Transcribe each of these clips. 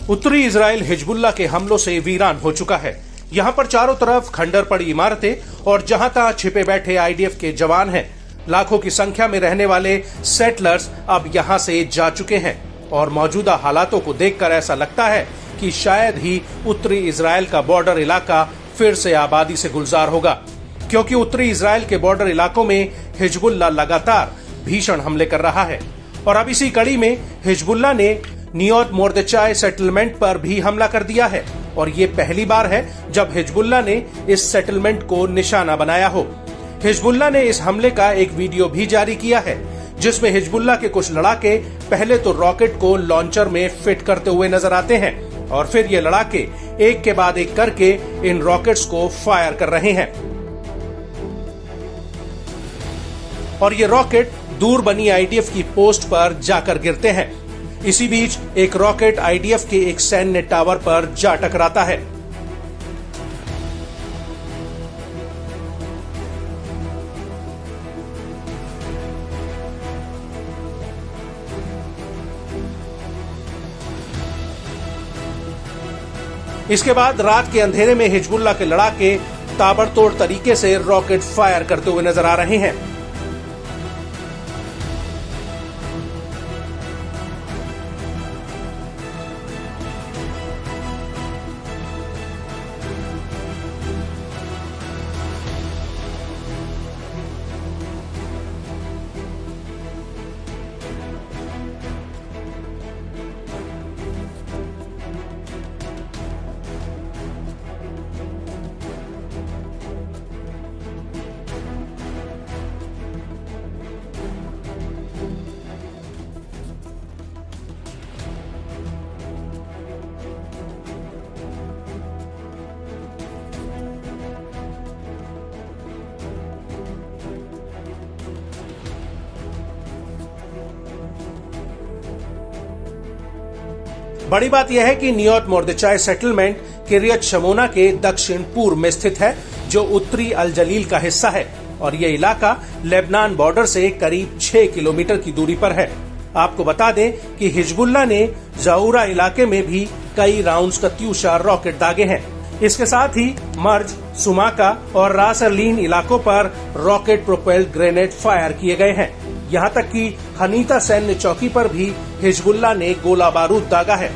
उत्तरी Israel Hezbollah के हमलों से वीरान हो चुका है। यहाँ पर चारों तरफ खंडर पड़ी इमारतें और जहां तहां छिपे बैठे आईडीएफ के जवान हैं। लाखों की संख्या में रहने वाले सेटलर्स अब यहाँ से जा चुके हैं और मौजूदा हालातों को देखकर ऐसा लगता है कि शायद ही उत्तरी इजराइल का बॉर्डर इलाका फिर से आबादी से गुलजार होगा, क्योंकि उत्तरी इजराइल के बॉर्डर इलाकों में हिजबुल्लाह लगातार भीषण हमले कर रहा है। और अब इसी कड़ी में हिजबुल्लाह ने नियोत मोर्देचाई सेटलमेंट पर भी हमला कर दिया है और ये पहली बार है जब हिजबुल्लाह ने इस सेटलमेंट को निशाना बनाया हो। हिजबुल्लाह ने इस हमले का एक वीडियो भी जारी किया है, जिसमें हिजबुल्लाह के कुछ लड़ाके पहले तो रॉकेट को लॉन्चर में फिट करते हुए नजर आते हैं और फिर ये लड़ाके एक के बाद एक करके इन रॉकेट्स को फायर कर रहे हैं और ये रॉकेट दूर बनी आईडीएफ की पोस्ट पर जाकर गिरते हैं। इसी बीच एक रॉकेट आईडीएफ के एक सैन्य टावर पर जा टकराता है। इसके बाद रात के अंधेरे में हिजबुल्लाह के लड़ाके ताबड़तोड़ तरीके से रॉकेट फायर करते हुए नजर आ रहे हैं। बड़ी बात यह है कि नियोत मोर्देचाई सेटलमेंट किरियत शमोना के दक्षिण पूर्व में स्थित है, जो उत्तरी अल जलील का हिस्सा है और ये इलाका लेबनान बॉर्डर से करीब 6 किलोमीटर की दूरी पर है। आपको बता दें कि हिजबुल्लाह ने जाऊरा इलाके में भी कई राउंड्स कत्यूशा रॉकेट दागे हैं। इसके साथ ही मर्ज, सुमाका और रास अरलीन इलाकों पर रॉकेट प्रोपेल्ड ग्रेनेड फायर किए गए हैं। यहाँ तक कि हनीता सैन्य चौकी पर भी हिजबुल्लाह ने गोला बारूद दागा है।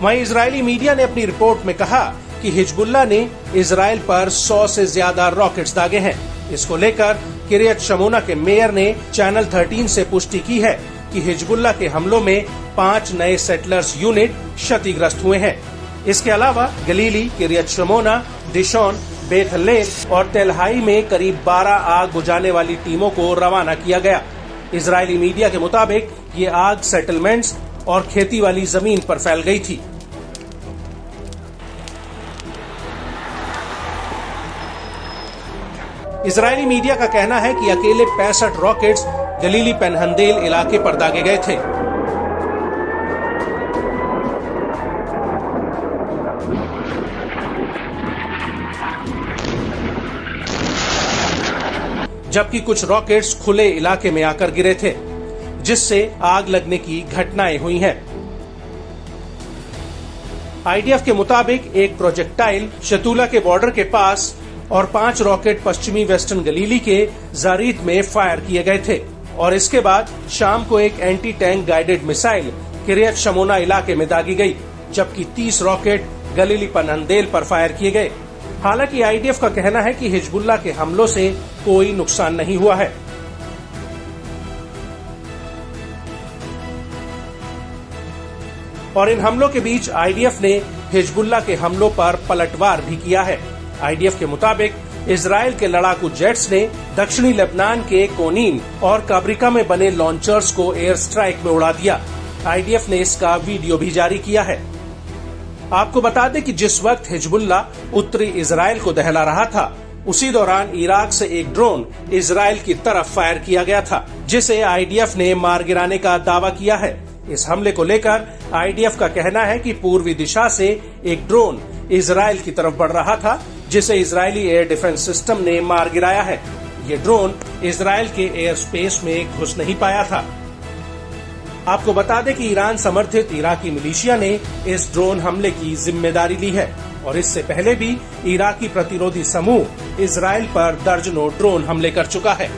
वहीं इजरायली मीडिया ने अपनी रिपोर्ट में कहा कि हिजबुल्लाह ने इजराइल पर 100 से ज्यादा रॉकेट्स दागे हैं। इसको लेकर किरियत शमोना के मेयर ने चैनल 13 से पुष्टि की है कि हिजबुल्लाह के हमलों में 5 नए सेटलर्स यूनिट क्षतिग्रस्त हुए हैं। इसके अलावा गलीली, किरियत शमोना, डिशॉन, बेथ हल्लेल और तेलहाई में करीब 12 आग बुझाने वाली टीमों को रवाना किया गया। इजरायली मीडिया के मुताबिक ये आग सेटलमेंट्स और खेती वाली जमीन पर फैल गई थी। इजरायली मीडिया का कहना है कि अकेले 65 रॉकेट्स गलीली पेनहंदेल इलाके पर दागे गए थे। जबकि कुछ रॉकेट्स खुले इलाके में आकर गिरे थे, जिससे आग लगने की घटनाएं हुई हैं। आईडीएफ के मुताबिक एक प्रोजेक्टाइल शतूला के बॉर्डर के पास और 5 रॉकेट पश्चिमी वेस्टर्न गलीली के जारीत में फायर किए गए थे और इसके बाद शाम को एक एंटी टैंक गाइडेड मिसाइल किरियत शमोना इलाके में दागी गई, जबकि 30 रॉकेट गलीली पेनहंदेल पर फायर किए गए। हालांकि आईडीएफ का कहना है कि हिजबुल्लाह के हमलों से कोई नुकसान नहीं हुआ है। और इन हमलों के बीच आईडीएफ ने हिजबुल्लाह के हमलों पर पलटवार भी किया है। आईडीएफ के मुताबिक इजराइल के लड़ाकू जेट्स ने दक्षिणी लेबनान के कोनीन और काब्रिका में बने लॉन्चर्स को एयर स्ट्राइक में उड़ा दिया। आईडीएफ ने इसका वीडियो भी जारी किया है। आपको बता दें कि जिस वक्त हिजबुल्लाह उत्तरी इजराइल को दहला रहा था, उसी दौरान इराक से एक ड्रोन इजराइल की तरफ फायर किया गया था, जिसे आईडीएफ ने मार गिराने का दावा किया है। इस हमले को लेकर आईडीएफ का कहना है कि पूर्वी दिशा से एक ड्रोन इजराइल की तरफ बढ़ रहा था, जिसे इजरायली एयर डिफेंस सिस्टम ने मार गिराया है। ये ड्रोन इजराइल के एयर स्पेस में घुस नहीं पाया था। आपको बता दें कि ईरान समर्थित इराकी मिलिशिया ने इस ड्रोन हमले की जिम्मेदारी ली है और इससे पहले भी इराकी प्रतिरोधी समूह इजराइल पर दर्जनों ड्रोन हमले कर चुका है।